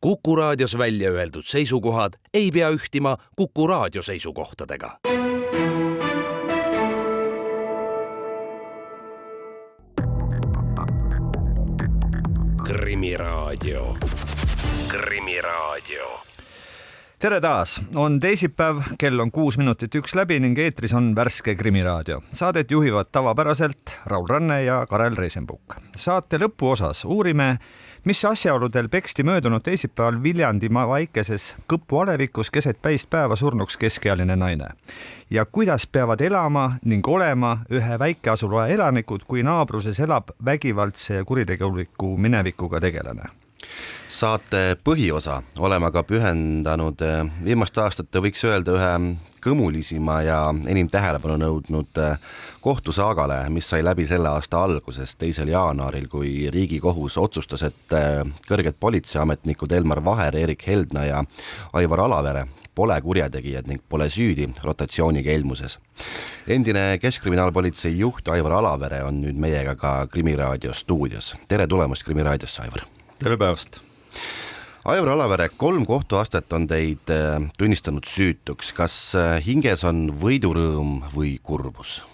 Kuku Raadios välja öeldud seisukohad ei pea ühtima Kuku Raadio seisukohtadega. Krimiraadio. Tere taas! On teisipäev, kell on 6 minutit 1 läbi ning eetris on värske Krimiraadio. Saadet juhivad tavapäraselt Raul Ranne ja Karel Reisenbuk. Saate lõpuosas uurime, mis asjaoludel peksti möödunud teisipäeval Viljandimaa väikeses Kõpu alevikus keset päist päeva surnuks keskealine naine. Ja kuidas peavad elama ning olema ühe väikeasula elanikud, kui naabruses elab vägivaldse ja kuritegeliku minevikuga tegelane. Saate põhiosa olema ka pühendanud viimaste aastate võiks öelda ühe kõmulisima ja enim tähelepanu nõudnud kohtusaagale, mis sai läbi selle aasta alguses 2. jaanuaril, kui Riigikohus otsustas, et kõrged politseiametnikud Elmar Vaher, Erik Heldna ja Aivar Alavere pole kurjategijad ning pole süüdi rotatsiooniga ilmuses. Endine Keskkriminaalpolitsei juht Aivar Alavere on nüüd meiega ka Krimiraadio stuudios. Tere tulemast Krimiraaidiosse, Aivar! Tere päevast! Aivar Alavere, 3 kohtuastet on teid tunnistanud süütuks. Kas hinges on võidurõõm või kurbus?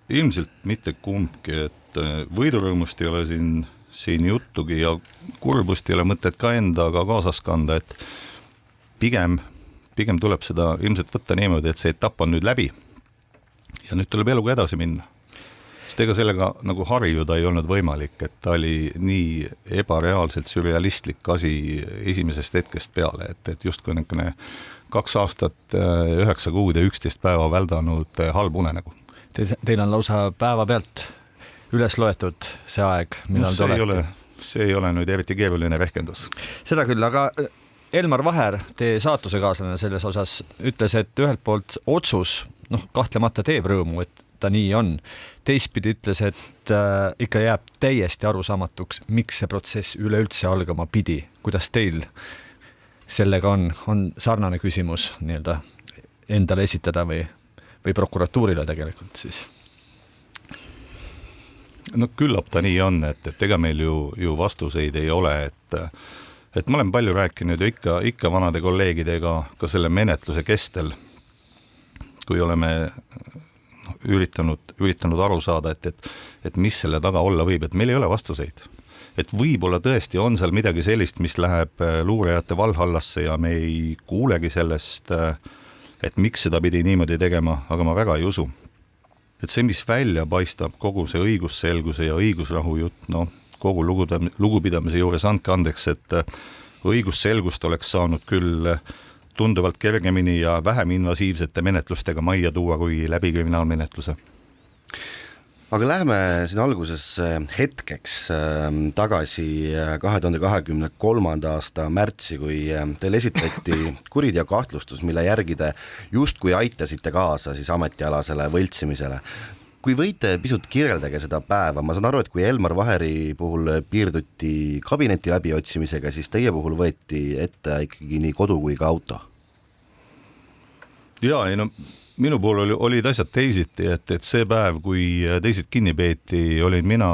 Ilmselt mitte kumbki, et võidurõõmust ei ole siin juttugi ja kurbust ei ole mõtet ka endaga kaasas kanda, et pigem tuleb seda ilmselt võtta niimoodi, et see etapp on nüüd läbi ja nüüd tuleb eluga edasi minna. Sest ega sellega nagu harjuda ei olnud võimalik, et ta oli nii ebareaalselt sürrealistlik asi esimesest hetkest peale, et justkui niisugune 2 aastat, 9 kuud ja 11 päeva väldanud halb unenägu. Teil on lausa päeva pealt üles loetud see aeg, millal te olete. See ei ole nüüd eriti keeruline rehkendus. Seda küll, aga Elmar Vaher, teie saatusekaaslane selles osas, ütles, et ühelt poolt otsus, kahtlemata teeb rõõmu, et ta nii on. Teistpidi ütles, et ikka jääb täiesti arusaamatuks, miks see protsess üleüldse algama pidi. Kuidas teil sellega on sarnane küsimus nii-öelda endale esitada või prokuratuurile tegelikult siis? No küllap ta nii on, et ega meil ju vastuseid ei ole, et ma olen palju rääkinud ju ikka vanade kolleegidega ka selle menetluse kestel, kui oleme üritanud aru saada, et mis selle taga olla võib, et meil ei ole vastuseid. Et võib-olla tõesti on seal midagi sellist, mis läheb luurajate valhallasse ja me ei kuulegi sellest, et miks seda pidi niimoodi tegema, aga ma väga ei usu. Et see, mis välja paistab, kogu see õigusselguse ja õigusrahu jutt, kogu lugupidamise juures andke andeks, et õigusselgust oleks saanud küll tunduvalt kergemini ja vähem invasiivsete menetlustega majja tuua kui läbi kriminaalmenetluse. Aga läheme siin alguses hetkeks tagasi 2023. aasta märtsi, kui teil esitati kuriteokahtlustus, mille järgi te justkui aitasite kaasa siis ametialasele võltsimisele. Kui võite pisut kirjeldage seda päeva, ma saan aru, et kui Elmar Vaheri puhul piirduti kabineti läbiotsimisega, siis teie puhul võeti ette ikkagi nii kodu kui ka auto. Jaa, minu puhul olid asjad teisiti, et see päev, kui teised kinni peeti, olin mina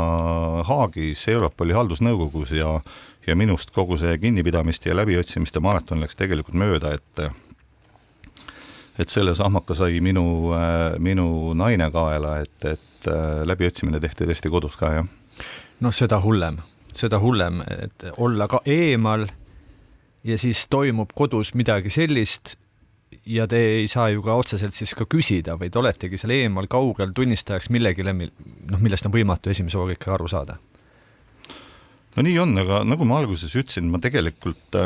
Haagis Europoli haldusnõukogus ja minust kogu see kinnipidamist ja läbiotsimiste maraton läks tegelikult mööda, et selle sahmaka sai minu naine kaela, et läbiotsimine tehti tõesti kodus ka, jah. Seda hullem, et olla ka eemal ja siis toimub kodus midagi sellist ja te ei saa ju ka otseselt siis ka küsida, vaid oletegi seal eemal kaugel tunnistajaks millegile, millest on võimatu esimese hooga ikka aru saada. No nii on, aga nagu ma alguses ütlesin, ma tegelikult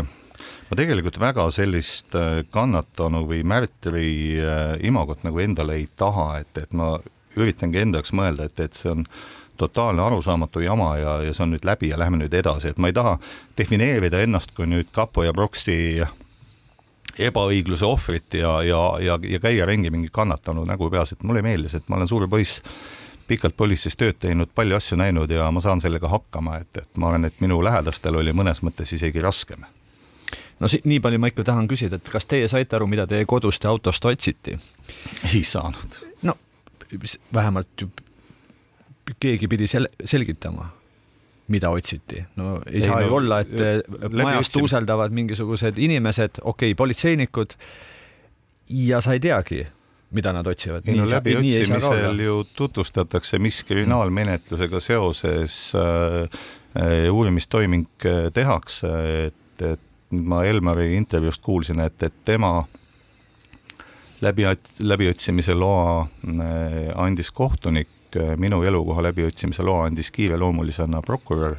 väga sellist kannatanu või märtri imagot nagu endale ei taha, et ma üritangi endaks mõelda, et see on totaalne arusaamatu jama ja see on nüüd läbi ja lähme nüüd edasi, et ma ei taha defineerida ennast kui nüüd Kapo ja Broksi ebaõigluse ohvrit ja käia ringi mingi kannatanu nägu peas, et mulle meeldis, et ma olen suur poiss, pikalt politseis tööd teinud, palju asju näinud ja ma saan sellega hakkama, et ma arvan, et minu lähedastel oli mõnes mõttes isegi raskem. Nii palju ma ikka tahan küsida, et kas teie saite aru, mida teie kodust ja autost otsiti? Ei saanud. Vähemalt ju keegi pidi selgitama. mida otsiti. No ei saa ju olla, et majast tuuseldavad mingisugused inimesed, politseinikud ja sa ei teagi, mida nad otsivad. Läbi otsimisel ju tutvustatakse, mis kriminaalmenetlusega seoses uurimistoiming tehakse, et ma Elmari intervjuust kuulsin, et tema läbiotsimise loa andis kohtunik, minu elukoha läbiotsimise loa andis kiireloomulisena prokurör.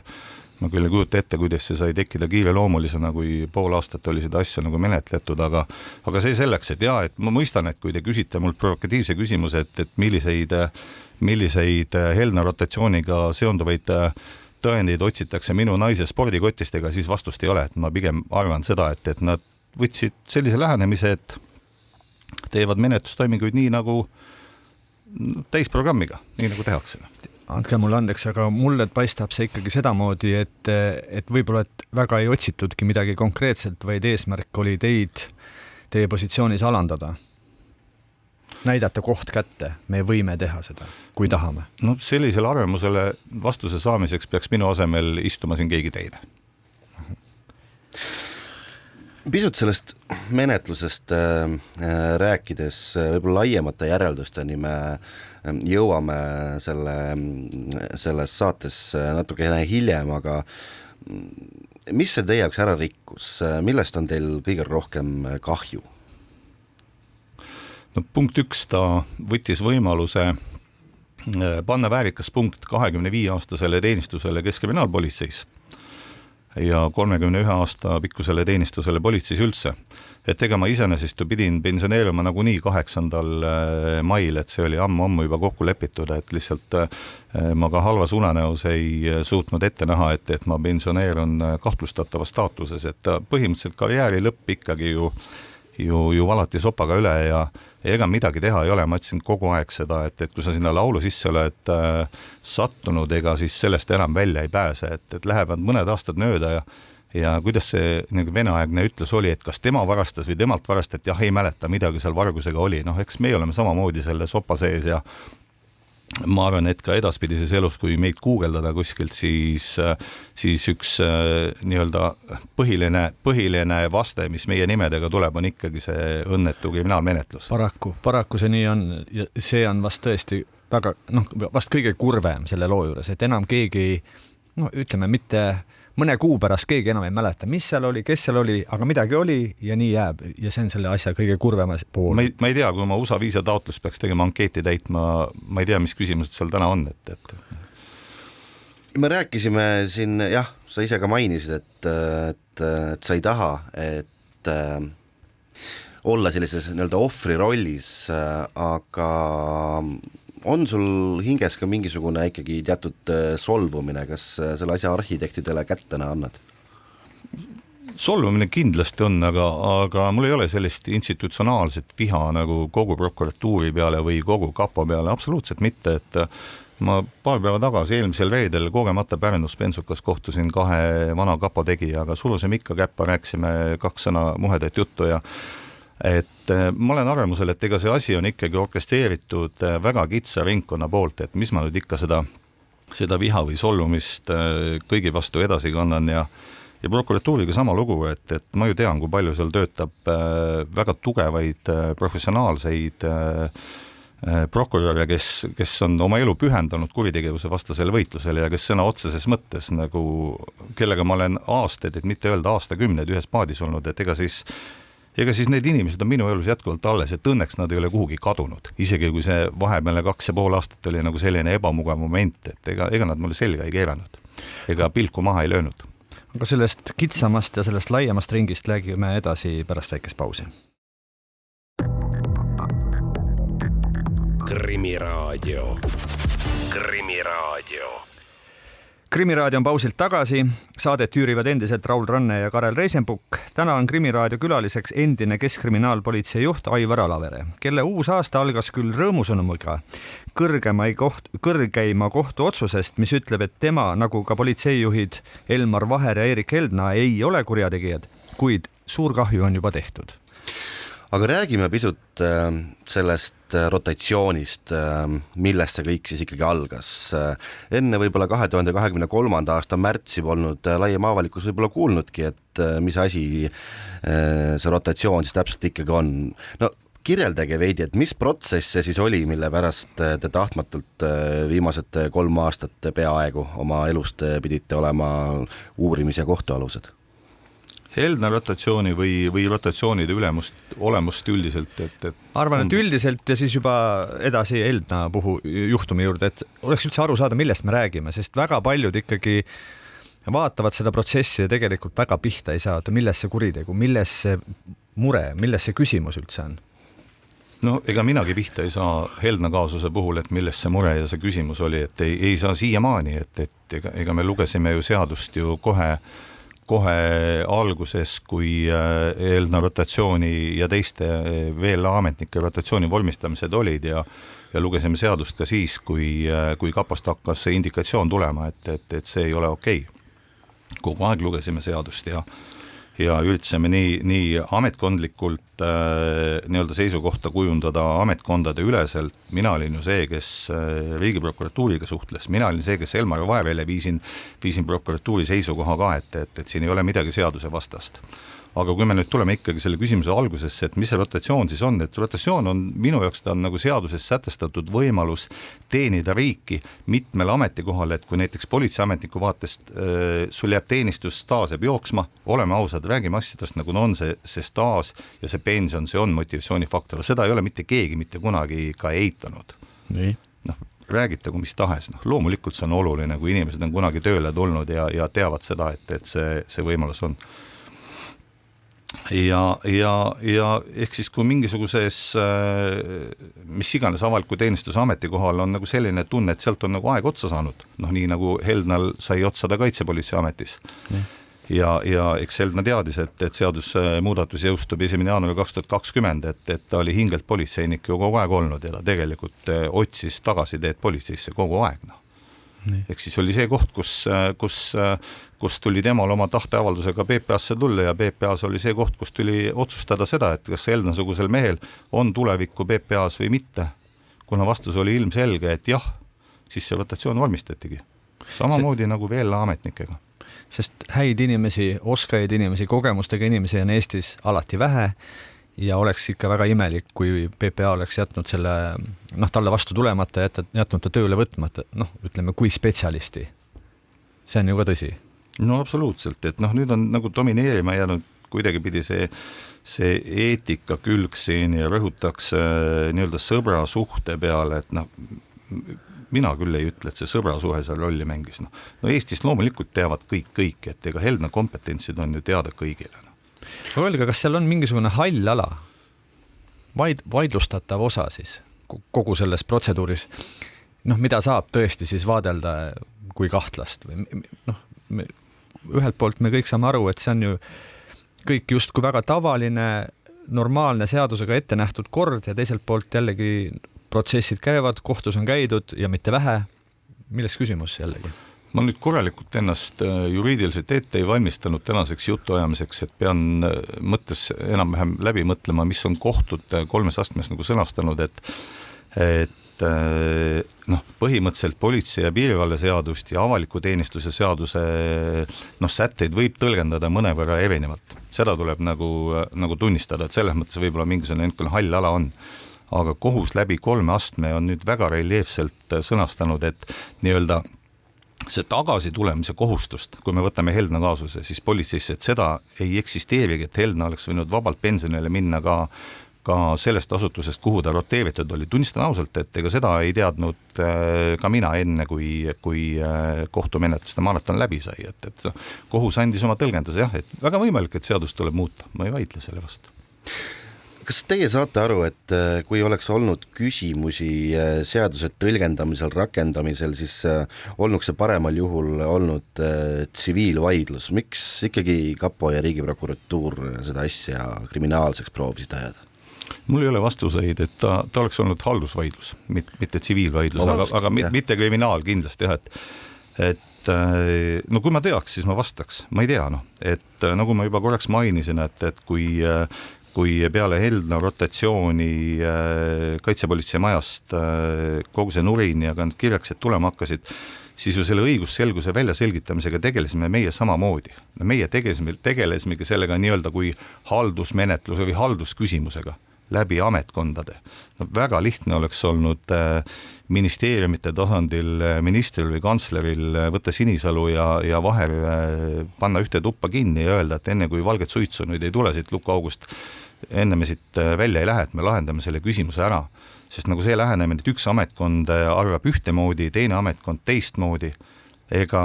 Ma küll ei kujuta ette, kuidas see sai tekkida kiireloomulisena, kui pool aastat oli seda asja nagu menetletud, aga see selleks, et et ma mõistan, et kui te küsite mult provokatiivse küsimuse, et milliseid Helna rotatsiooniga seonduvaid tõendeid otsitakse minu naise spordikotistega, siis vastust ei ole, et ma pigem arvan seda, et nad võtsid sellise lähenemise, et teevad menetlustoiminguid nii nagu täisprogrammiga, nii nagu tehakse. Andke mulle andeks, aga mulle paistab see ikkagi sedamoodi, et võib-olla et väga ei otsitudki midagi konkreetselt, vaid eesmärk oli teie positsioonis alandada. Näidata koht kätte, me võime teha seda, kui tahame. No sellisele arvamusele vastuse saamiseks peaks minu asemel istuma siin keegi teine. Pisut sellest menetlusest rääkides võib-olla laiemate järeldusteni me jõuame selles saates natuke hiljem, aga mis see teie jaoks ära rikkus? Millest on teil kõige rohkem kahju? No, punkt 1, ta võttis võimaluse panna väärikas punkt 25-aastasele teenistusele Keskkriminaalpolitseis ja 31 aasta pikkusele teenistusele politseis üldse. Et ega ma iseenesest pidin pensioneeruma nagunii 8. mail, et see oli ammu juba kokku lepitud, et lihtsalt ma ka halvas unenäos ei suutnud ette näha, et ma pensioneerun kahtlustatavas staatuses, et põhimõtteliselt karjääri lõpp ikkagi ju valati sopaga üle ja ega midagi teha ei ole, ma ütlesin kogu aeg seda, et kui sa sinna laulu sisse oled sattunud, ega siis sellest enam välja ei pääse, et lähevad mõned aastad mööda ja kuidas see veneaegne ütlus oli, et kas tema varastas või temalt varastati, ei mäleta, midagi seal vargusega oli, eks me oleme samamoodi selle sopa sees ja ma arvan, et ka edaspidises elus, kui meid guugeldada kuskilt, siis üks nii-öelda põhiline vaste, mis meie nimedega tuleb, on ikkagi see õnnetu kriminaalmenetlus. Paraku see nii on ja see on vast tõesti väga, vast kõige kurvem selle loo juures, et enam keegi, ütleme mitte mõne kuu pärast keegi enam ei mäleta, mis seal oli, kes seal oli, aga midagi oli ja nii jääb ja see on selle asja kõige kurvema pool. Ma ei tea, kui ma USA viisa taotlus peaks tegema ankeeti täitma, ma ei tea, mis küsimused seal täna on. Me rääkisime siin, sa ise ka mainisid, et sa ei taha, et olla sellises nii-öelda ohvri rollis, aga on sul hinges ka mingisugune ikkagi teatud solvumine, kas selle asja arhitektidele kättena annad? Solvumine kindlasti on, aga mul ei ole sellist institutsionaalset viha nagu kogu prokuratuuri peale või kogu kapo peale, absoluutselt mitte, et ma paar päeva tagasi eelmisel reedel kogemata Pärnus Bensukas kohtusin 2 vana kapo tegijaga, surusime ikka käppa, rääksime 2 sõna muhedat juttu ja et ma olen arvamusel, et ega see asi on ikkagi orkestreeritud väga kitsa ringkonna poolt, et mis ma nüüd ikka seda viha või solvumist kõigi vastu edasi kannan ja prokuratuuriga sama lugu, et ma ju tean, kui palju seal töötab väga tugevaid professionaalseid prokuröre, kes on oma elu pühendanud kuritegevuse vastasele võitlusele ja kes sõna otseses mõttes nagu, kellega ma olen aastaid, et mitte öelda aastakümneid ühes paadis olnud, et ega siis need inimesed on minu elus jätkuvalt alles, et õnneks nad ei ole kuhugi kadunud. Isegi kui see vahepealne 2,5 aastat oli nagu selline ebamugav moment, et ega nad mulle selga ei keeranud, ega pilku maha ei löönud. Aga sellest kitsamast ja sellest laiemast ringist räägime edasi pärast väikest pausi. Krimiraadio. Krimiraadio on pausilt tagasi, saadet jüürivad endiselt Raul Ranne ja Karel Reisenbuk. Täna on Krimiraadio külaliseks endine Keskkriminaalpolitsei juht Aivar Alavere, kelle uus aasta algas küll rõõmusõnumiga kõrgeima kohtu otsusest, mis ütleb, et tema, nagu ka politseijuhid Elmar Vaher ja Erik Eldna, ei ole kurjategijad, kuid suur kahju on juba tehtud. aga räägime pisut sellest rotatsioonist, millest see kõik siis ikkagi algas. Enne võib-olla 2023. aasta märtsi polnud laiem avalikkus võib-olla kuulnudki, et mis asi see rotatsioon siis täpselt ikkagi on. No kirjeldage veidi, et mis protsess see siis oli, mille pärast te tahtmatult viimased 3 aastat peaaegu oma elust pidite olema uurimis- ja kohtualused? Heldna rotatsiooni või rotatsioonide olemust üldiselt? Arvan, et üldiselt ja siis juba edasi Heldna juhtumi juurde, et oleks üldse aru saada, millest me räägime, sest väga paljud ikkagi vaatavad seda protsessi ja tegelikult väga pihta ei saa, milles see kuritegu, milles see mure, milles see küsimus üldse on? No ega minagi pihta ei saa Heldna kaasuse puhul, et milles see mure ja see küsimus oli, et ei saa siiamaani, et ega me lugesime ju seadust ju kohe alguses, kui Heldna rotatsiooni ja teiste VLA ametnike rotatsiooni vormistamised olid ja lugesime seadust ka siis, kui kapost hakkas see indikatsioon tulema, et see ei ole okei. Kogu aeg lugesime seadust ja üritasime nii ametkondlikult nii-öelda seisukohta kujundada ametkondade üleselt. Mina olin ju see, kes Riigiprokuratuuriga suhtles, mina olin see, kes Elmar Vaevele viisin prokuratuuri seisukoha ka, et siin ei ole midagi seaduse vastast. Aga kui me nüüd tuleme ikkagi selle küsimuse algusesse, et mis see rotatsioon siis on, et rotatsioon on minu jaoks ta on nagu seaduses sätestatud võimalus teenida riiki mitmel ametikohal, et kui näiteks politseiametniku vaatest sul jääb teenistusstaas jääb jooksma, oleme ausad, räägime asjadest nagu on see staas ja see pension, see on motivatsioonifaktor, seda ei ole mitte keegi mitte kunagi ka eitanud. Nii. Räägitagu mis tahes, loomulikult see on oluline, kui inimesed on kunagi tööle tulnud ja teavad seda, et see võimalus on. Ja ehk siis kui mingisuguses mis iganes avaliku teenistuse ametikohal on nagu selline tunne, et sealt on nagu aeg otsa saanud, nii nagu Heldnal sai otsa ta kaitsepolitseiametis ja eks Heldna teadis, et seadusmuudatus jõustub 1. jaanuari 2020, et ta oli hingelt politseinik ju kogu aeg olnud ja ta tegelikult otsis tagasiteed politseisse kogu aeg. Ehk siis oli see koht, kus tuli temal oma tahteavaldusega PPA-sse tulla ja PPA-s oli see koht, kus tuli otsustada seda, et kas Heldna-sugusel mehel on tulevikku PPA-s või mitte. Kuna vastus oli ilmselge, et jah, siis see rotatsioon vormistatigi. Samamoodi nagu VLA ametnikega. Sest häid inimesi, oskajaid inimesi, kogemustega inimesi on Eestis alati vähe ja oleks ikka väga imelik, kui PPA oleks jätnud selle, talle vastu tulemata ja jätnud ta tööle võtmata, ütleme, kui spetsialisti. See on ju ka tõsi. No absoluutselt, et nüüd on nagu domineerima jäänud kuidagi pidi see eetika külg siin ja rõhutaks nii-öelda sõbra suhte peale, et mina küll ei ütle, et see sõbra suhe seal rolli mängis. Eestis loomulikult teavad kõik, et ega Heldna kompetentsid on ju teada kõigile. Öelge, kas seal on mingisugune hall ala, vaidlustatav osa siis kogu selles protseduuris, mida saab tõesti siis vaadelda kui kahtlast või ühelt poolt me kõik saame aru, et see on ju kõik justkui väga tavaline, normaalne seadusega ette nähtud kord ja teiselt poolt jällegi protsessid käivad, kohtus on käidud ja mitte vähe. Milles küsimus jällegi? Ma nüüd korralikult ennast juriidiliselt ette ei valmistanud tänaseks jutuajamiseks, et pean mõttes enam-vähem läbi mõtlema, mis on kohtud 3 astmes nagu sõnastanud, et põhimõtteliselt politsei- ja piirivalveseadust ja avaliku teenistuse seaduse sätteid võib tõlgendada mõnevõrra erinevalt. Seda tuleb nagu tunnistada, et selles mõttes võib-olla mingisugune hall ala on. Aga kohus läbi 3 astme on nüüd väga reljeefselt sõnastanud, et nii-öelda see tagasi tulemise kohustust, kui me võtame Heldna kaasuse, siis politseisse, et seda ei eksisteerigi, et Heldna oleks võinud vabalt pensionile minna ka sellest asutusest, kuhu ta roteeritud oli. Tunnistan ausalt, et ega seda ei teadnud ka mina enne, kui kohtumenetluste maraton läbi sai, et kohus andis oma tõlgenduse, jah, et väga võimalik, et seadust tuleb muuta, ma ei vaidle selle vastu. Kas teie saate aru, et kui oleks olnud küsimusi seaduse tõlgendamisel, rakendamisel, siis olnuks see paremal juhul olnud tsiviilvaidlus? Miks ikkagi Kapo ja Riigiprokuratuur seda asja kriminaalseks proovisid ajada? Mul ei ole vastuseid, et ta oleks olnud haldusvaidlus, mitte tsiviilvaidlus, aga mitte kriminaal kindlasti, et kui ma teaks, siis ma vastaks, ma ei tea, et nagu ma juba korraks mainisin, et kui kui peale Heldna rotatsiooni kaitsepolitsei majast kogu see nurin ja ka need kirjakesed tulema hakkasid, siis ju selle õigusselguse väljaselgitamisega tegelesime meie samamoodi. Meie tegelesimegi sellega nii-öelda kui haldusmenetluse või haldusküsimusega läbi ametkondade. No, väga lihtne oleks olnud ministeeriumite tasandil ministril või kantsleril võtta Sinisalu ja Vaher panna ühte tuppa kinni ja öelda, et enne kui valget suitsu nüüd ei tule siit lukuaugust, enne me siit välja ei lähe, et me lahendame selle küsimuse ära. Sest nagu see lähenemine, et üks ametkond arvab ühtemoodi, teine ametkond teistmoodi, ega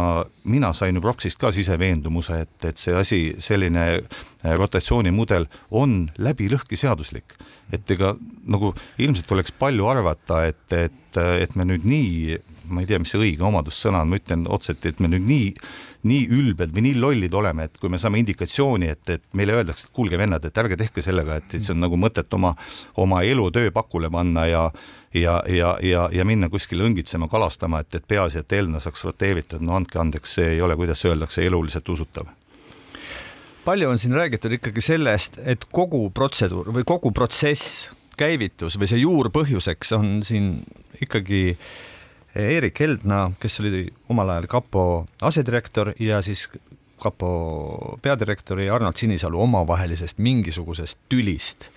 mina sain ju Proxist ka siseveendumuse, et see asi, selline rotatsioonimudel on läbi lõhki seaduslik. Et ega nagu ilmselt oleks palju arvata, et me nüüd nii, ma ei tea, mis see õige omadussõna on, ma ütlen otseselt, et me nüüd nii ülbed või nii lollid oleme, et kui me saame indikatsiooni, et meile öeldakse, et kuulge vennad, et ärge tehke sellega, et see on nagu mõtet oma elu tööpakule panna ja minna kuskile õngitsema, kalastama, et peaasi, et Helna saaks roteeritud, no andke andeks, see ei ole, kuidas öeldakse, eluliselt usutav. Palju on siin räägitud ikkagi sellest, et kogu protseduur või kogu protsess käivitus või see juurpõhjuseks on siin ikkagi Erik Heldna, kes oli omal ajal kapo asedirektor ja siis kapo peadirektori Arnold Sinisalu omavahelisest mingisugusest tülist.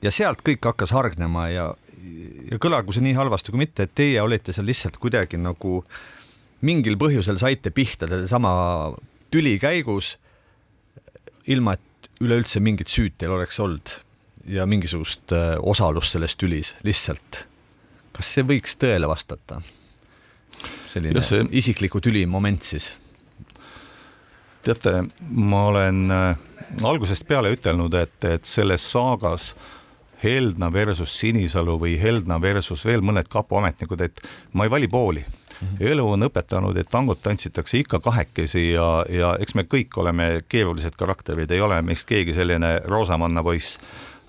Ja sealt kõik hakkas hargnema ja kõlagu see nii halvasti kui mitte, et teie olite seal lihtsalt kuidagi nagu mingil põhjusel saite pihta selle sama tüli käigus, ilma et üleüldse mingit süüd teil oleks olnud ja mingisugust osalust selles tülis lihtsalt. Kas see võiks tõele vastata? Selline isikliku tüli moment siis. Teate, ma olen algusest peale ütelnud, et selles saagas Heldna versus Sinisalu või Heldna versus veel mõned kapoametnikud, et ma ei vali pooli. Elu on õpetanud, et tangot tantsitakse ikka kahekesi ja eks me kõik oleme keerulised karakterid, ei ole meist keegi selline roosamanna poiss.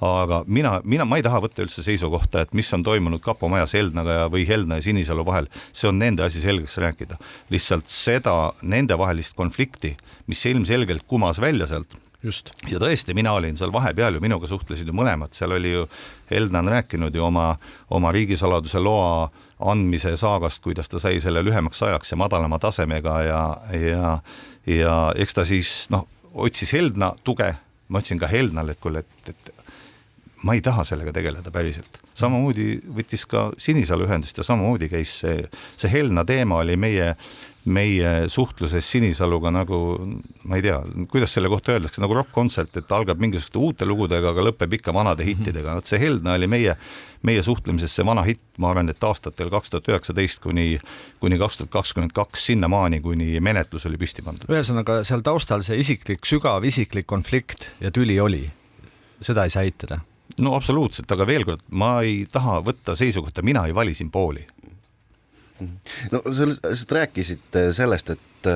Aga ma ei taha võtta üldse seisukohta, et mis on toimunud kapomajas Heldnaga või Heldna ja Sinisalu vahel. See on nende asi selgeks rääkida. Lihtsalt seda nende vahelist konflikti, mis ilmselgelt kumas välja sealt. Just. Ja tõesti, mina olin seal vahepeal ju, minuga suhtlesid ju mõlemad. Seal oli ju, Heldna on rääkinud ju oma riigisaladuse loa andmise saagast, kuidas ta sai selle lühemaks ajaks ja madalama tasemega ja eks ta siis otsis Heldna tuge. Ma otsin ka Heldnal, et kuule, et ma ei taha sellega tegeleda päriselt. Samamoodi võttis ka Sinisalu ühendust ja samamoodi käis see Heldna teema oli meie suhtluses Sinisaluga nagu, ma ei tea, kuidas selle kohta öeldakse, nagu rock-kontsert, et algab mingisuguste uute lugudega, aga lõpeb ikka vanade hittidega. See Heldna oli meie suhtlemises see vana hitt, ma arvan, et aastatel 2019 kuni 2022 sinnamaani, kuni menetlus oli püsti pandud. Ühesõnaga, seal taustal see sügav isiklik konflikt ja tüli oli. Seda ei saa eitada. No absoluutselt, aga veel kord, ma ei taha võtta seisukohta, mina ei vali siin pooli. No sa rääkisid sellest, et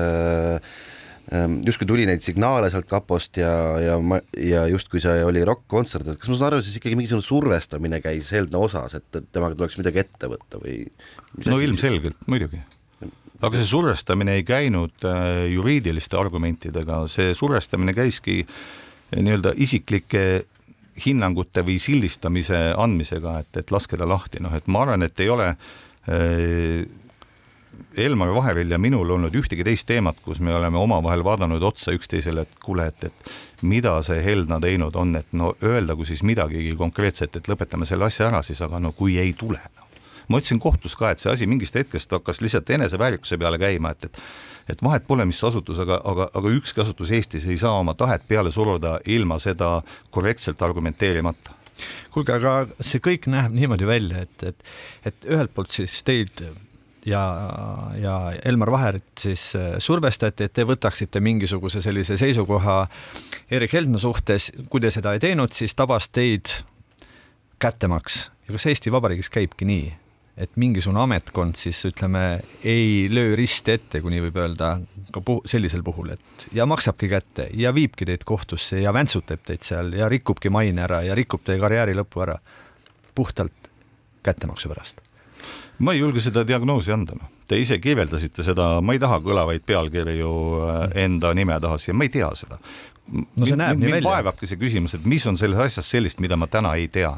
justkui tuli neid signaale sealt kapost ja justkui see oli rock-kontsert, et kas ma saan aru, siis ikkagi mingisugune survestamine käis Heldna osas, et temaga tuleks midagi ette võtta või? No ilmselgelt, muidugi. Aga see survestamine ei käinud juriidiliste argumentidega, see survestamine käiski nii-öelda isiklike hinnangute või sildistamise andmisega, et laske ta lahti. Et ma arvan, et ei ole Elmar Vaheril ja minul olnud ühtegi teist teemat, kus me oleme omavahel vaadanud otsa üksteisele, et kuule, et mida see Heldna teinud on, et öeldagu siis midagi konkreetset, et lõpetame selle asja ära siis, aga kui ei tule. Ma ütlesin kohtus ka, et see asi mingist hetkest hakkas lihtsalt eneseväärikuse peale käima, et vahet pole, mis asutus, aga ükski asutus Eestis ei saa oma tahet peale suruda ilma seda korrektselt argumenteerimata. Kuulge, aga see kõik näeb niimoodi välja, et ühelt poolt siis teid ja Elmar Vaherit siis survestati, et te võtaksite mingisuguse sellise seisukoha Erik Heldna suhtes. Kui te seda ei teinud, siis tabas teid kättemaks. Ja kas Eesti Vabariigis käibki nii, et mingisugune ametkond siis ütleme ei löö risti ette, kuni võib öelda ka sellisel puhul, et ja maksabki kätte ja viibki teid kohtusse ja väntsutab teid seal ja rikubki maine ära ja rikub teie karjääri lõppu ära puhtalt kättemaksu pärast? Ma ei julge seda diagnoosi anda. Te ise kirjeldasite seda, ma ei taha kõlavaid pealkirju enda nime tahas ja ma ei tea seda. No see näeb nii välja. Vaevabki see küsimus, et mis on selles asjas sellist, mida ma täna ei tea.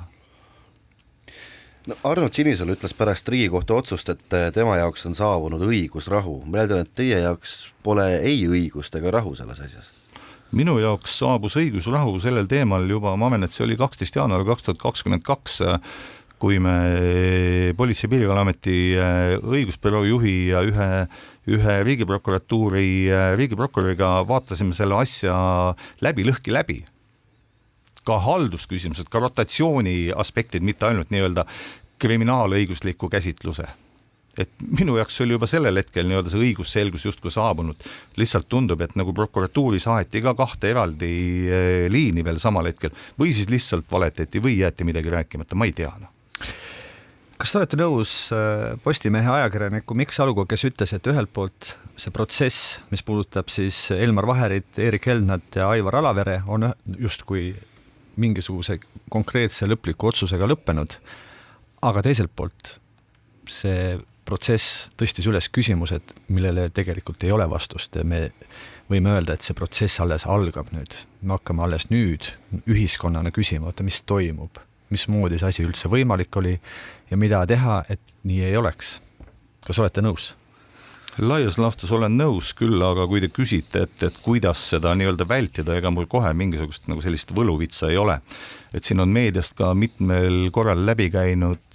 No, Arnold Sinisalu ütles pärast Riigikohtu otsust, et tema jaoks on saabunud õigusrahu. Ma eeldan, et teie jaoks pole ei õigust ega rahu selles asjas. Minu jaoks saabus õigusrahu sellel teemal juba, ma arvan, et see oli 12. jaanuar 2022, kui me Politsei- ja Piirivalveameti õigusbüroo juhi ja ühe riigiprokuröriga vaatasime selle asja lõhki läbi. Ka haldusküsimused, ka rotatsiooni aspektid, mitte ainult nii-öelda kriminaalõigusliku käsitluse. Et minu jaoks oli juba sellel hetkel nii-öelda see õigusselgus justkui saabunud. Lihtsalt tundub, et nagu prokuratuuri saeti ka 2 eraldi liini veel samal hetkel või siis lihtsalt valetati või jäeti midagi rääkimata, ma ei tea. Kas te olete nõus Postimehe ajakirjaniku Mikk Saluga, kes ütles, et ühelt poolt see protsess, mis puudutab siis Elmar Vaherit, Erik Eldnat ja Aivar Alavere, on justkui mingisuguse konkreetse lõpliku otsusega lõppenud, aga teiselt poolt see protsess tõstis üles küsimused, millele tegelikult ei ole vastust. Me võime öelda, et see protsess alles algab nüüd. Me hakkame alles nüüd ühiskonnana küsima, mis toimub, mismoodi see asi üldse võimalik oli ja mida teha, et nii ei oleks. Kas olete nõus? Laias laastus olen nõus küll, aga kui te küsite, et kuidas seda nii-öelda vältida, ega mul kohe mingisugust nagu sellist võluvitsa ei ole. Et siin on meediast ka mitmel korral läbi käinud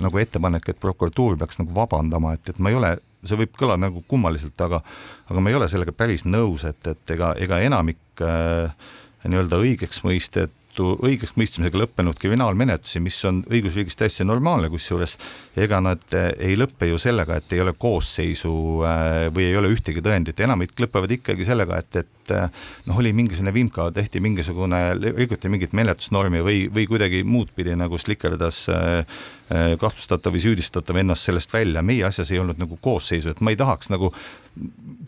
nagu ettepanek, et prokuratuur peaks nagu vabandama, et ma ei ole, see võib kõlada nagu kummaliselt, aga ma ei ole sellega päris nõus, et ega enamik nii-öelda õigeksmõistmisega lõppenud kriminaalmenetlusi, mis on õigusriigis täiesti normaalne, kusjuures ega nad ei lõppe ju sellega, et ei ole koosseisu või ei ole ühtegi tõendit. Enamik lõpevad ikkagi sellega, et oli mingisugune vimka, tehti rikuti mingit menetlusnormi või kuidagi muud pidi nagu slikerdas kahtlustatav või süüdistatav ennast sellest välja. Meie asjas ei olnud nagu koosseisu, et ma ei tahaks nagu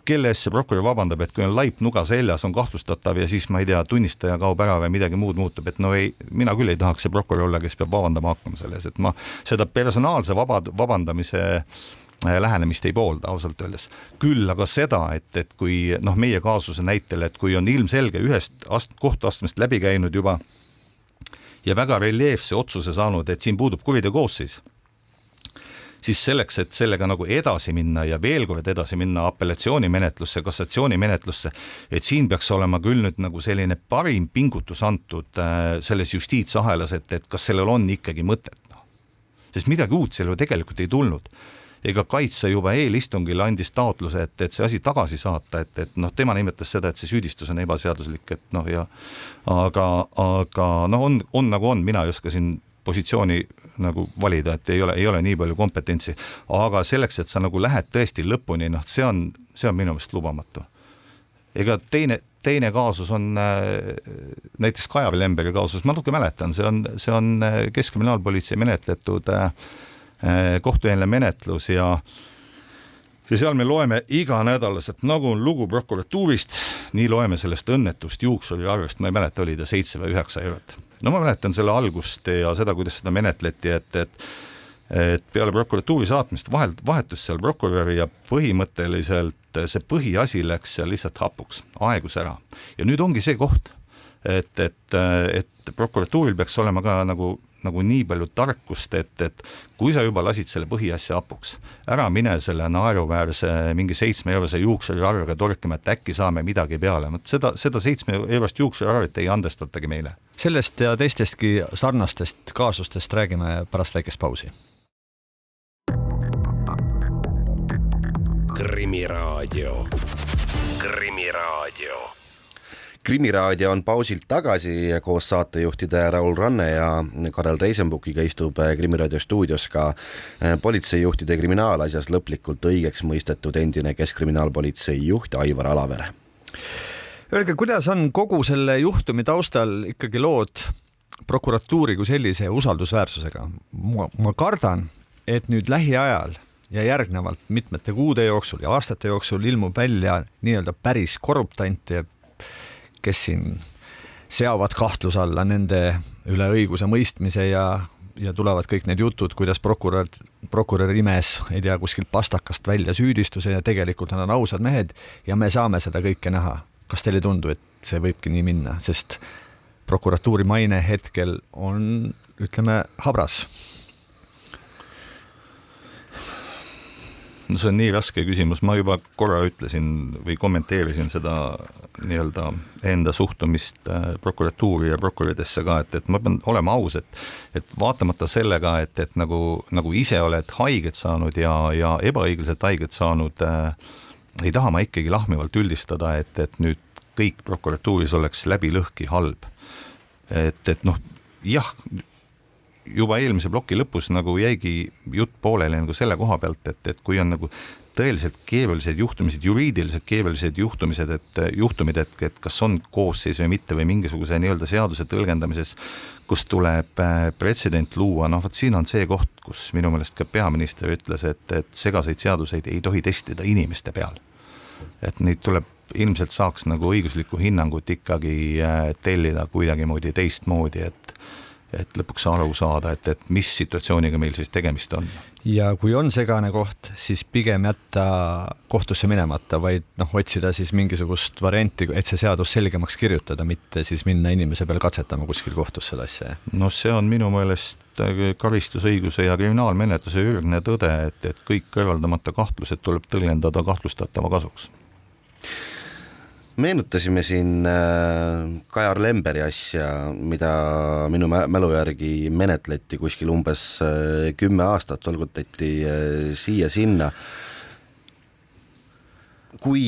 kelle eest see prokurör vabandab, et kui on laip nuga seljas, on kahtlustatav ja siis ma ei tea, tunnistaja kaob ära või midagi muud muutub, et mina küll ei tahaks see prokurör olla, kes peab vabandama hakkama selles, et ma seda personaalse vabandamise lähenemist ei poolda ausalt öeldes. Küll aga seda, et kui meie kaasuse näitel, et kui on ilmselge ühest kohtuastmest läbi käinud juba ja väga reljeefse otsuse saanud, et siin puudub kuriteo koosseis, siis selleks, et sellega nagu edasi minna ja veel kord edasi minna apellatsioonimenetlusse, kassatsioonimenetlusse, et siin peaks olema küll nüüd nagu selline parim pingutus antud selles justiitsahelas, et kas sellel on ikkagi mõtet. Sest midagi uut selle tegelikult ei tulnud. Ega kaitse juba eelistungil andis taotluse, et see asi tagasi saata, et tema nimetas seda, et see süüdistus on ebaseaduslik, aga on nagu on, mina ei oska siin positsiooni nagu valida, et ei ole nii palju kompetentsi, aga selleks, et sa nagu lähed tõesti lõpuni, see on minu meelest lubamatu. Ega teine kaasus on näiteks Kaja Lemberi kaasus, ma natuke mäletan, see on Keskkriminaalpolitsei menetletud kohtueelne menetlus ja seal me loeme iga nädalaselt, nagu on lugu prokuratuurist, nii loeme sellest õnnetust juuksuriarvest, ma ei mäleta, oli ta 7 või 9 eurot. No ma mäletan selle algust ja seda, kuidas seda menetleti, et peale prokuratuuri saatmist vahetus seal prokuröri ja põhimõtteliselt see põhiasi läks seal lihtsalt hapuks, aegus ära. Ja nüüd ongi see koht, et prokuratuuril peaks olema ka nagu nii palju tarkust, et kui sa juba lasid selle põhiasja hapuks, ära mine selle naeruväärse mingi 7 eurose juuksuriarvega torkima, et äkki saame midagi peale. Seda 7 eurost juuksuriarvet ei andestatagi meile. Sellest ja teistestki sarnastest kaasustest räägime pärast väikest pausi. Krimiraadio. Krimiraadio on pausilt tagasi koos saatejuhtide Raul Ranne ja Karel Reisenbukiga istub Krimiraadio stuudios ka politseijuhtide kriminaalasjas lõplikult õigeks mõistetud endine keskkriminaalpolitsei juht Aivar Alavere. Öelge, kuidas on kogu selle juhtumi taustal ikkagi lood prokuratuuri kui sellise usaldusväärsusega? Ma kardan, et nüüd lähiajal ja järgnevalt mitmete kuude jooksul ja aastate jooksul ilmub välja nii-öelda päris korruptante, kes siin seavad kahtluse alla nende üle õiguse mõistmise ja tulevad kõik need jutud, kuidas prokurör imes, ei tea, kuskilt pastakast välja süüdistuse ja tegelikult nad on ausad mehed ja me saame seda kõike näha. kas teile ei tundu, et see võibki nii minna, sest prokuratuuri maine hetkel on, ütleme, habras? No see on nii raske küsimus, ma juba korra ütlesin või kommenteerisin seda nii-öelda enda suhtumist prokuratuuri ja prokuridesse ka, et ma pean olema aus, et vaatamata sellega, et nagu ise oled haiget saanud ja ebaõiglaselt haiget saanud, ei taha ma ikkagi lahmivalt üldistada, et nüüd kõik prokuratuuris oleks läbi lõhki halb. Et noh, jah, juba eelmise ploki lõpus nagu jäigi jutt pooleli nagu selle koha pealt, et kui on nagu tõeliselt keerulised juhtumised, juriidiliselt keerulised juhtumid, et kas on koosseis või mitte või mingisuguse nii-öelda seaduse tõlgendamises, kus tuleb pretsedent luua, noh, siin on see koht, kus minu meelest ka peaminister ütles, et segaseid seaduseid ei tohi testida inimeste peal. Et neid tuleb, ilmselt saaks nagu õiguslikku hinnangut ikkagi tellida kuidagi moodi teistmoodi, et lõpuks aru saada, et mis situatsiooniga meil siis tegemist on. Ja kui on segane koht, siis pigem jätta kohtusse minemata, vaid otsida siis mingisugust varianti, et see seadus selgemaks kirjutada, mitte siis minna inimese peal katsetama kuskil kohtus selle asja. No see on minu meelest karistusõiguse ja kriminaalmenetluse ürgne tõde, et kõik kõrvaldamata kahtlused tuleb tõlgendada kahtlustatava kasuks. Meenutasime siin Kajar Lemberi asja, mida minu mälu järgi menetleti kuskil umbes 10 aastat, solgutati siia-sinna. Kui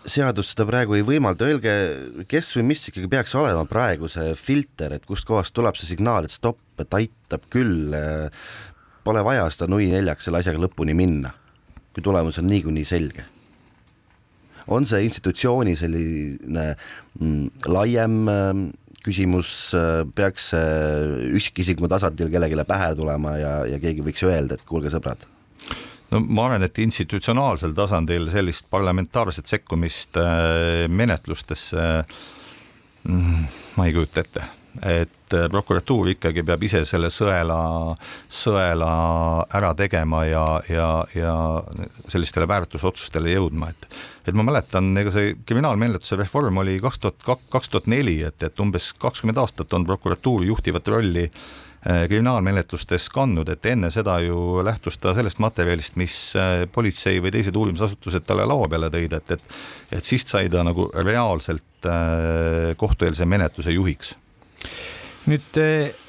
seadus seda praegu ei võimalda, öelge, kes või mis ikkagi peaks olema praegu see filter, et kust kohast tuleb see signaal, et stopp, et aitab küll, pole vaja seda nui neljaks selle asjaga lõpuni minna, kui tulemus on niikuinii selge. On see institutsiooni selline laiem küsimus, peaks üksikisiku tasandil kellegile pähe tulema ja keegi võiks öelda, et kuulge sõbrad? No ma arvan, et institutsionaalsel tasandil sellist parlamentaarset sekkumist menetlustesse ma ei kujuta ette. Et prokuratuur ikkagi peab ise selle sõela ära tegema ja sellistele väärtusotsustele jõudma. Et ma mäletan, ega see kriminaalmenetluse reform oli 2004, et umbes 20 aastat on prokuratuuri juhtivat rolli kriminaalmenetlustes kandnud, et enne seda ju lähtus ta sellest materjalist, mis politsei või teised uurimisasutused talle laua peale tõid, et siis sai ta nagu reaalselt kohtueelse menetluse juhiks. Nüüd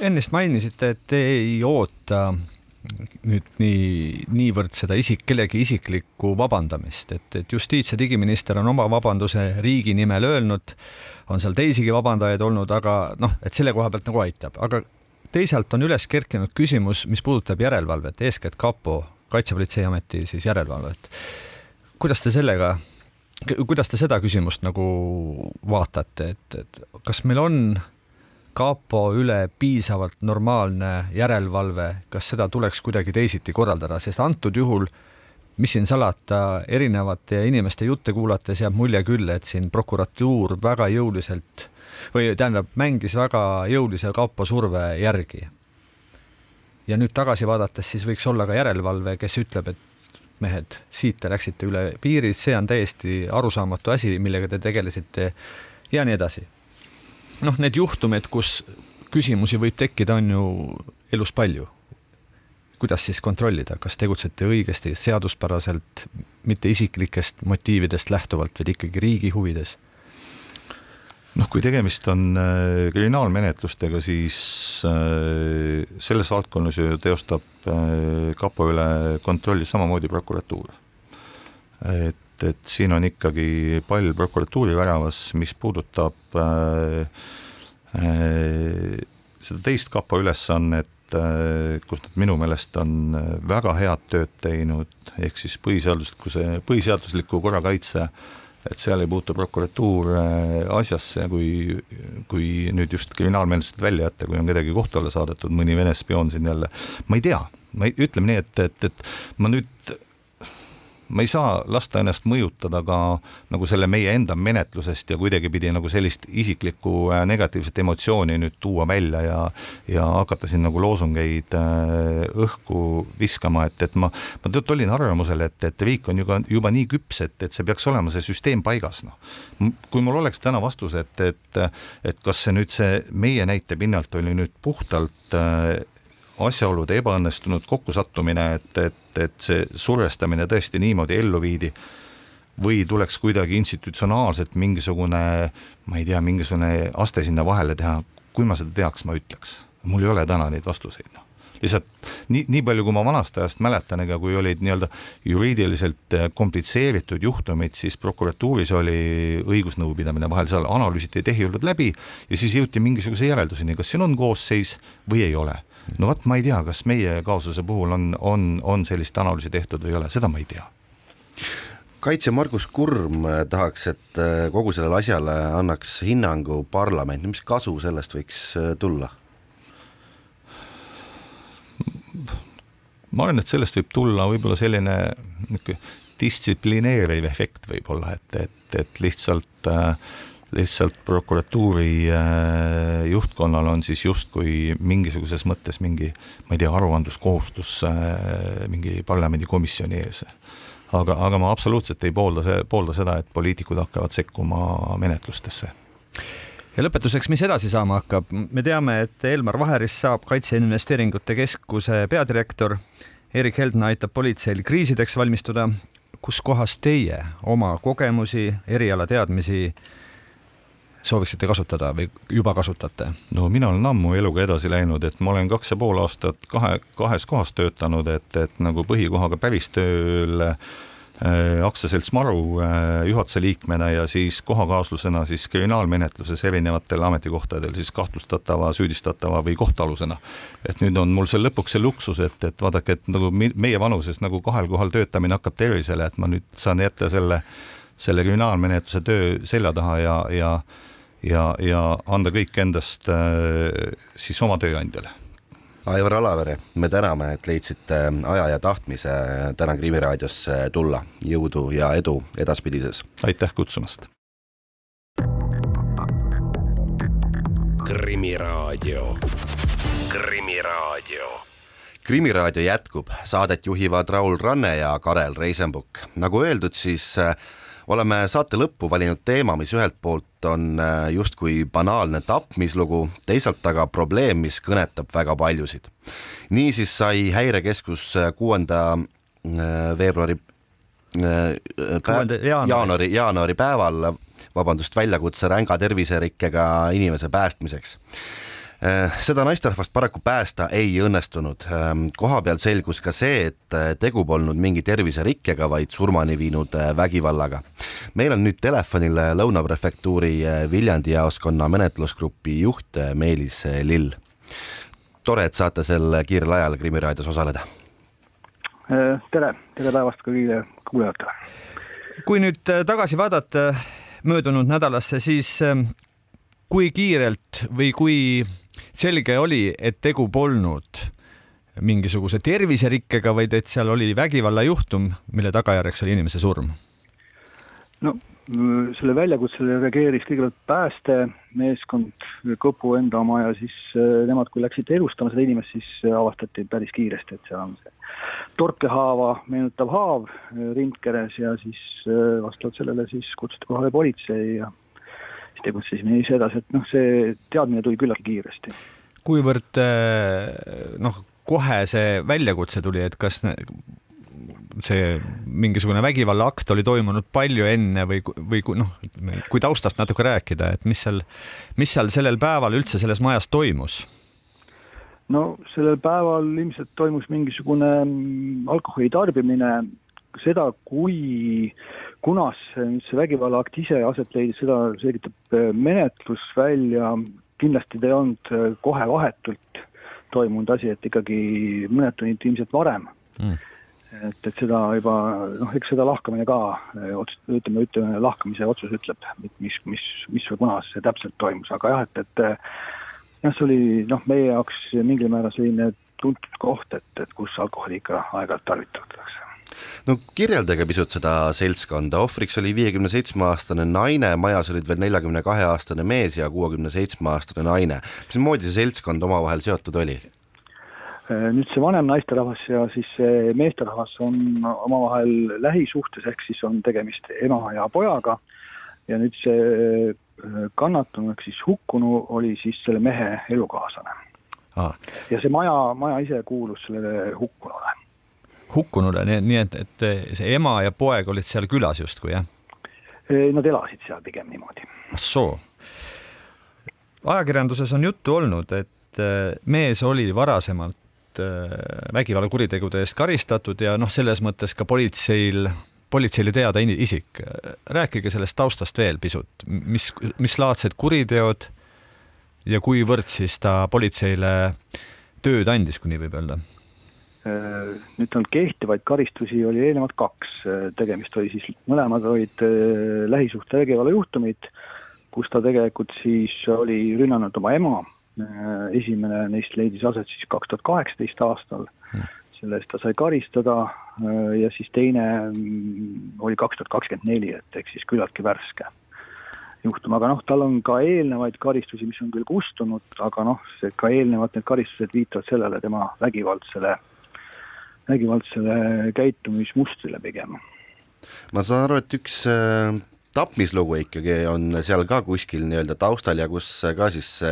ennist mainisite, et te ei oota nüüd niivõrd seda kellegi isiklikku vabandamist, et justiits- ja digiminister on oma vabanduse riigi nimel öelnud, on seal teisigi vabandajaid olnud, aga et selle koha pealt nagu aitab, aga teisalt on üles kerkinud küsimus, mis puudutab järelevalvet, eeskätt kapo, Kaitsepolitseiameti siis järelevalvet. Kuidas te seda küsimust nagu vaatate, et kas meil on kapo üle piisavalt normaalne järelevalve, kas seda tuleks kuidagi teisiti korraldada, sest antud juhul, mis siin salata, erinevate inimeste jutte kuulates jääb mulje küll, et siin prokuratuur väga jõuliselt mängis väga jõulise kapo surve järgi. Ja nüüd tagasi vaadates siis võiks olla ka järelevalve, kes ütleb, et mehed, siit te läksite üle piiri, see on täiesti arusaamatu asi, millega te tegelesite ja nii edasi. Need juhtumid, kus küsimusi võib tekkida, on ju elus palju. Kuidas siis kontrollida, kas tegutsete õigesti, seaduspäraselt, mitte isiklikest motiividest lähtuvalt, vaid ikkagi riigi huvides? Kui tegemist on kriminaalmenetlustega, siis selles valdkonnas ju teostab kapo üle kontrolli samamoodi prokuratuur. Et siin on ikkagi pall prokuratuuri väravas, mis puudutab seda teist kapo ülesannet, kus nad minu meelest on väga head tööd teinud, ehk siis põhiseadusliku korrakaitse, et seal ei puutu prokuratuur asjasse, kui nüüd just kriminaalmenetlused välja jätta, kui on kedagi kohtu alla saadetud, mõni Vene spioon siin jälle, ma ei tea, ütleme nii, et ma nüüd ma ei saa lasta ennast mõjutada ka nagu selle meie enda menetlusest ja kuidagi pidi nagu sellist isiklikku negatiivset emotsiooni nüüd tuua välja ja hakata siin nagu loosungeid õhku viskama, et ma olin arvamusel, et riik on juba nii küps, et see peaks olema see süsteem paigas. No. Kui mul oleks täna vastus, et kas see nüüd see meie näite pinnalt oli nüüd puhtalt asjaolude ebaõnnestunud kokkusattumine, et see survestamine tõesti niimoodi ellu viidi või tuleks kuidagi institutsionaalselt mingisugune, ma ei tea, mingisugune aste sinna vahele teha, kui ma seda teaks, ma ütleks. Mul ei ole täna neid vastuseid. No. Lihtsalt nii palju, kui ma vanast ajast mäletan, ega kui olid nii-öelda juriidiliselt komplitseeritud juhtumid, siis prokuratuuris oli õigusnõupidamine vahel, seal analüüsiti tehjulud läbi ja siis jõuti mingisuguse järelduseni, kas siin on koosseis või ei ole. No vaat ma ei tea, kas meie kaasuse puhul on sellist analüüsi tehtud või ei ole, seda ma ei tea. Kaitsja Margus Kurm tahaks, et kogu sellele asjale annaks hinnangu parlament. Mis kasu sellest võiks tulla? Ma arvan, et sellest võib tulla võib-olla selline distsiplineeriv efekt võib-olla, et lihtsalt prokuratuuri juhtkonnal on siis justkui mingisuguses mõttes mingi, ma ei tea, aruandluskohustus mingi parlamendikomisjoni ees. Aga ma absoluutselt ei poolda seda, et poliitikud hakkavad sekkuma menetlustesse. Ja lõpetuseks, mis edasi saama hakkab? Me teame, et Elmar Vaheris saab Kaitseinvesteeringute Keskuse peadirektor. Erik Heldna aitab politseil kriisideks valmistuda. Kus kohas teie oma kogemusi, eriala teadmisi sooviksite kasutada või juba kasutate? No mina olen ammu eluga edasi läinud, et ma olen 2,5 aastat kahes kohas töötanud, et nagu põhikohaga päris tööl aktsiaselts Maru juhatuse liikmena ja siis kohakaaslusena siis kriminaalmenetluses erinevatel ametikohtadel siis kahtlustatava, süüdistatava või kohtalusena. Et nüüd on mul see lõpuks see luksus, et vaadake, et nagu meie vanuses nagu kahel kohal töötamine hakkab tervisele, et ma nüüd saan jätta selle kriminaalmenetluse töö selja taha ja anda kõik endast siis oma tööandjale. Aivar Alavere, me täname, et leidsite aja ja tahtmise täna Krimiraadiosse tulla. Jõudu ja edu edaspidises. Aitäh kutsumast. Krimiraadio. Krimiraadio jätkub. Saadet juhivad Raul Ranne ja Karel Reisenbuk. Nagu öeldud, siis oleme saate lõppu valinud teema, mis ühelt poolt on justkui banaalne tapmislugu, teisalt aga probleem, mis kõnetab väga paljusid. Niisiis sai Häirekeskus 6. veebruari jaanuari päeval väljakutse ränga terviserikkega inimese päästmiseks. Seda naisterahvast paraku päästa ei õnnestunud. Koha peal selgus ka see, et tegu polnud mingi terviserikkega, vaid surmani viinud vägivallaga. Meil on nüüd telefonil Lõunaprefektuuri Viljandi jaoskonna menetlusgrupi juht Meelis Lill. Tore, et saate sel kiirel ajal Krimiraadios osaleda. Tere päevast kõigile kuulajatele. Kui nüüd tagasi vaadata möödunud nädalasse, siis kui kiirelt või kui selge oli, et tegu polnud mingisuguse terviserikkega, vaid et seal oli vägivallajuhtum, mille tagajärjeks oli inimese surm? No, selle väljakutsele reageeris kõigepealt pääste meeskond Kõpu enda oma ja siis nemad, kui läksid elustama seda inimest, siis avastati päris kiiresti, et seal on see torkehaava meenutav haav rindkeres ja siis vastavalt sellele siis kutsuti kohale politsei ja tegutsesime ise edasi, et see teadmine tuli küllalt kiiresti. Kuivõrd kohe see väljakutse tuli, et kas see mingisugune vägivallaakt oli toimunud palju enne või kui taustast natuke rääkida, et mis seal sellel päeval üldse selles majas toimus? No sellel päeval ilmselt toimus mingisugune alkoholi tarbimine, seda kunas see vägivallaakt ise aset leidis, seda selgitab menetlus välja. Kindlasti ta ei olnud kohe vahetult toimunud asi, et ikkagi mõned tunnid ilmselt varem. Et seda juba, eks seda lahkamine ka, ütleme, lahkamise otsus ütleb, mis või kunas see täpselt toimus. Aga jah, et see oli meie jaoks mingil määral selline tuntud koht, et kus alkoholi ikka aeg-ajalt tarvitatakse. No kirjeldage pisut seda seltskonda, ohvriks oli 57-aastane naine, majas olid veel 42-aastane mees ja 67-aastane naine. Mismoodi see seltskond omavahel seotud oli? Nüüd see vanem naisterahvas ja siis see meesterahvas on omavahel lähisuhtes, ehk siis on tegemist ema ja pojaga ja nüüd see kannatanu, ehk siis hukkunu oli siis selle mehe elukaaslane. Ja see maja ise kuulus sellele hukkunule. Hukkunule, nii et see ema ja poeg olid seal külas justkui, jah? Nad elasid seal pigem niimoodi. Soo. Ajakirjanduses on juttu olnud, et mees oli varasemalt vägivallakuritegude eest karistatud ja selles mõttes ka politseile teada isik. Rääkige sellest taustast veel pisut. Mis laadsed kuriteod ja kuivõrd siis ta politseile tööd andis, kui nii võib öelda? Nüüd on kehtivaid karistusi oli eelnevalt 2. Tegemist oli siis, mõlemad olid lähisuhte vägivalla juhtumid, kus ta tegelikult siis oli rünnanud oma ema. Esimene neist leidis aset siis 2018 aastal. Selle eest ta sai karistada ja siis teine oli 2024, et ehk siis küllaltki värske juhtum. Aga tal on ka eelnevaid karistusi, mis on küll kustunud, aga ka eelnevad need karistused viitavad sellele tema vägivaldsele käitumismustrile pigem. Ma saan aru, et üks tapmislugu ikkagi on seal ka kuskil nii-öelda taustal ja kus ka siis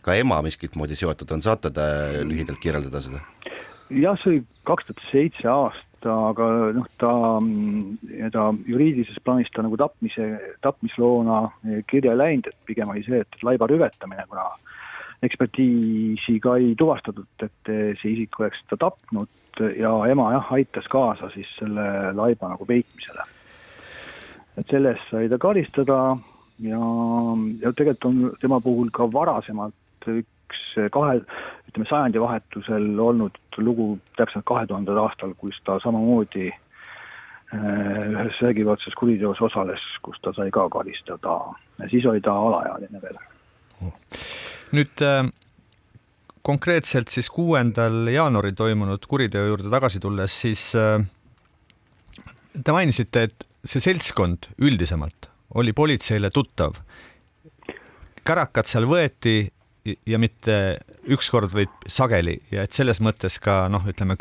ka ema miskit moodi seotud on. Saate te lühidalt kirjeldada seda? Jah, see oli 2007 aasta, aga ta juriidilises plaanis ta nagu tapmisloona kirja läinud, et pigem oli see, et laiba rüvetamine, kuna ekspertiisiga ei tuvastatud, et see isik oleks ta tapnud ja ema aitas kaasa siis selle laiba nagu peitmisele. Et sellest sai ta karistada ja tegelikult on tema puhul ka varasemalt üks sajandi vahetusel olnud lugu täpselt 2000 aastal, kus ta samamoodi ühes vägivaldses kuriteos osales, kus ta sai ka karistada ja siis oli ta alaealine veel. Nüüd konkreetselt siis 6. jaanuaril toimunud kuriteo juurde tagasi tulles, siis te mainisite, et see seltskond üldisemalt oli politseile tuttav. Kärakad seal võeti ja mitte ükskord, vaid sageli ja et selles mõttes ka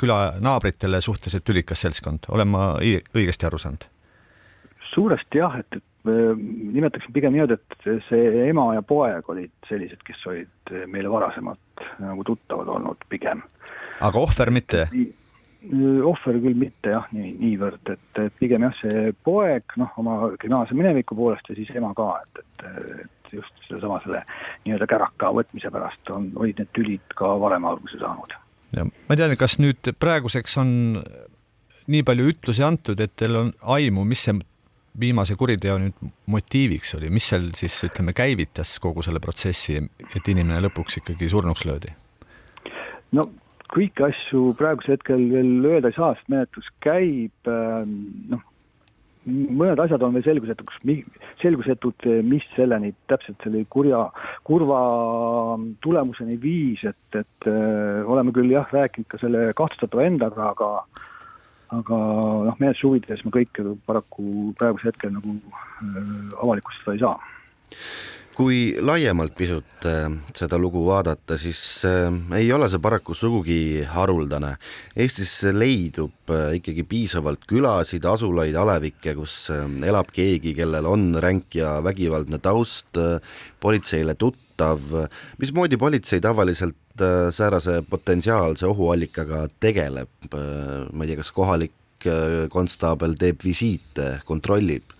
küla naabritele suhteliselt tülikas seltskond. Olen ma õigesti aru saanud? Suuresti jah, et nimetaksin pigem niimoodi, et see ema ja poeg olid sellised, kes olid meile varasemalt nagu tuttavad olnud pigem. Aga ohver mitte? Ohver küll mitte jah, niivõrd, et pigem jah, see poeg oma kriminaalse mineviku poolest ja siis ema ka, et just sellesama selle nii-öelda käraka võtmise pärast olid need tülid ka varem alguse saanud. Ja ma tean, kas nüüd praeguseks on nii palju ütlusi antud, et teil on aimu, mis see viimase kuriteo nüüd motiiviks oli, mis seal siis käivitas kogu selle protsessi, et inimene lõpuks ikkagi surnuks löödi? No kõiki asju praegusel hetkel veel öelda ei saa, sest menetlus käib, mõned asjad on veel selgusetud, mis selleni täpselt selle kurva tulemuseni viis, et oleme küll rääkinud ka selle kahtlustatava endaga, aga menetluse huvides me kõik paraku praegusel hetkel nagu avalikustada ei saa. Kui laiemalt pisut seda lugu vaadata, siis ei ole see paraku sugugi haruldane. Eestis leidub ikkagi piisavalt külasid, asulaid, alevikke, kus elab keegi, kellel on ränk ja vägivaldne taust, politseile tuttav. Mismoodi politsei tavaliselt säärase potentsiaalse ohuallikaga tegeleb? Ma ei tea, kas kohalik konstaabel teeb visiite, kontrollib?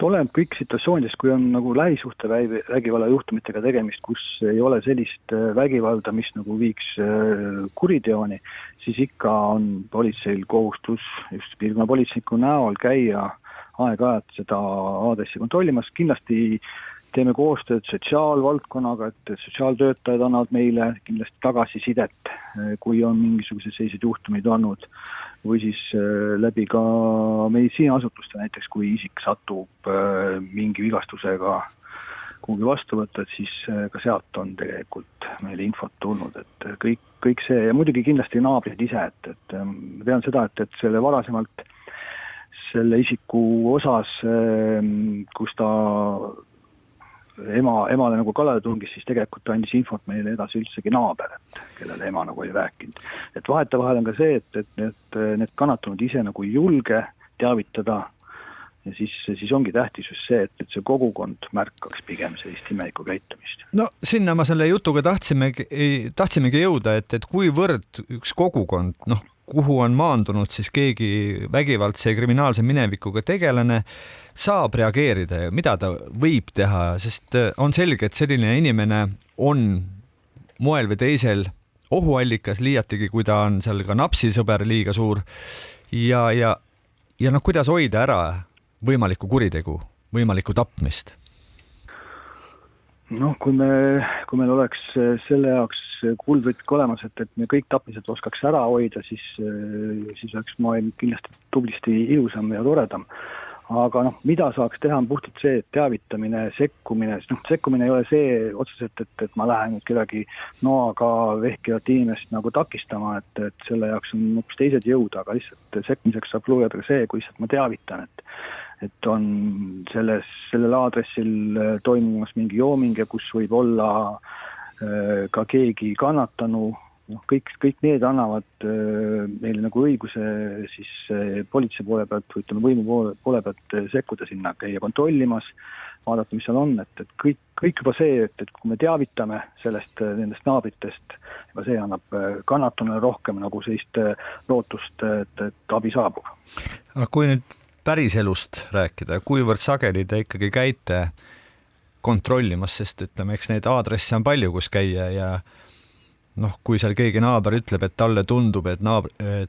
Oleneb kõik situatsioonidest, kui on nagu lähisuhte vägivalla juhtumitega tegemist, kus ei ole sellist vägivalda, mis nagu viiks kuriteoni, siis ikka on politseil kohustus just piirkonnapolitseiku näol käia aeg-ajalt seda aadressi kontrollimas. Kindlasti teeme koostööd sotsiaalvaldkonnaga, et sotsiaaltöötajad annavad meile kindlasti tagasisidet, kui on mingisugused sellised juhtumid olnud, või siis läbi ka meditsiiniasutuste näiteks, kui isik satub mingi vigastusega kuhugi vastu võtta, et siis ka sealt on tegelikult meile infot tulnud, et kõik see ja muidugi kindlasti naabrid ise, et ma tean seda, et selle varasemalt selle isiku osas, kus ta emale nagu kallale tungis, siis tegelikult ta andis infot meile edasi üldsegi naaber, et kellele ema nagu oli rääkinud. Et vahetevahel on ka see, et need kannatanud ise nagu ei julge teavitada ja siis ongi tähtis just see, et see kogukond märkaks pigem sellist imelikku käitumist. No sinna ma selle jutuga tahtsimegi jõuda, et kuivõrd üks kogukond, kuhu on maandunud siis keegi vägivaldse kriminaalse minevikuga tegelane, saab reageerida ja mida ta võib teha, sest on selge, et selline inimene on moel või teisel ohuallikas, liiatigi, kui ta on seal ka napsisõber liiga suur ja kuidas hoida ära võimalikku kuritegu, võimalikku tapmist? Kui meil oleks selle jaoks kuldvõtk olemas, et me kõik tapmised oskaks ära hoida, siis oleks maailm kindlasti tublisti ilusam ja toredam. Aga mida saaks teha, on puhtalt see, et teavitamine, sekkumine, sekkumine ei ole see otseselt, et ma lähen kedagi noaga vehkivat inimest nagu takistama, et selle jaoks on hoopis teised jõud, aga lihtsalt sekkumiseks saab lugeda ka see, kui lihtsalt ma teavitan, et on sellel aadressil toimumas mingi jooming ja kus võib olla ka keegi kannatanu, kõik need annavad meile nagu õiguse siis politsei poole pealt või võimu poole pealt sekkuda sinna, käia kontrollimas, vaadata, mis seal on, et kõik juba see, et kui me teavitame nendest naabritest, juba see annab kannatunule rohkem nagu sellist lootust, et abi saabub. Aga kui nüüd päriselust rääkida, kuivõrd sageli te ikkagi käite kontrollimas, sest eks neid aadresse on palju, kus käia ja kui seal keegi naaber ütleb, et talle tundub, et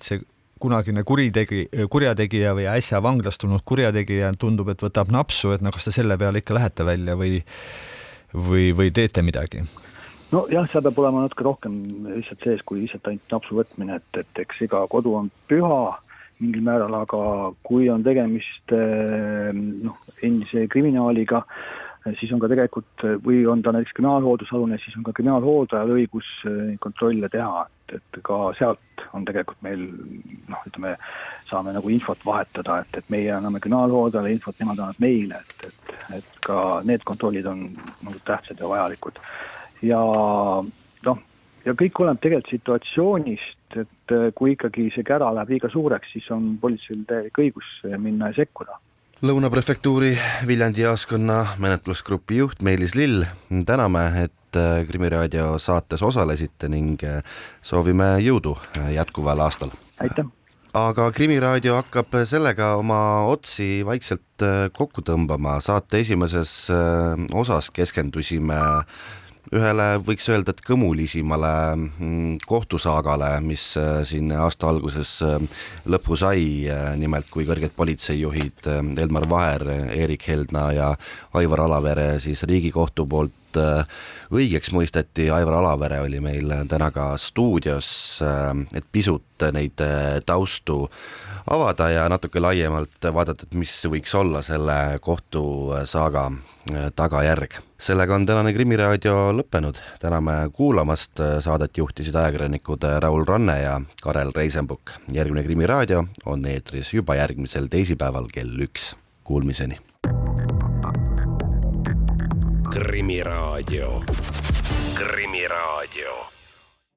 see kunagine kurjategija või äsja vanglast tulnud kurjategija tundub, et võtab napsu, et kas te selle peale ikka lähete välja või teete midagi? Jah, see peab olema natuke rohkem lihtsalt sees, kui lihtsalt ainult napsu võtmine, et eks iga kodu on püha mingil määral, aga kui on tegemist endise kriminaaliga, siis on ka tegelikult, või on ta näiteks kriminaalhooldusalune, siis on ka kriminaalhooldajal õigus kontrolle teha, et ka sealt on tegelikult meil, saame nagu infot vahetada, et meie anname kriminaalhooldajale infot, nemad annavad meile, et ka need kontrollid on nagu tähtsad ja vajalikud. Ja kõik oleneb tegelikult situatsioonist, et kui ikkagi see kära läheb liiga suureks, siis on politseil täielik õigus minna ja sekkuda. Lõuna prefektuuri Viljandi jaaskonna menetlusgrupi juht Meelis Lill, täname, et Krimiraadio saates osalesite ning soovime jõudu jätkuval aastal. Aitäh! Aga Krimiraadio hakkab sellega oma otsi vaikselt kokku tõmbama. Saate esimeses osas keskendusime ühele, võiks öelda, et kõmulisimale kohtusaagale, mis siin aasta alguses lõppu sai, nimelt kui kõrged politseijuhid Elmar Vaher, Erik Heldna ja Aivar Alavere siis Riigikohtu poolt õigeks mõisteti. Aivar Alavere oli meil täna ka stuudios, et pisut neid taustu avada ja natuke laiemalt vaadata, et mis võiks olla selle kohtusaaga tagajärg. Sellega on tänane Krimiraadio lõppenud. Täname kuulamast. Saadet juhtisid ajakirjanikud Raul Ranne ja Karel Reisenbuk. Järgmine Krimiraadio on eetris juba järgmisel teisipäeval kell 1. Kuulmiseni. Krimiraadio.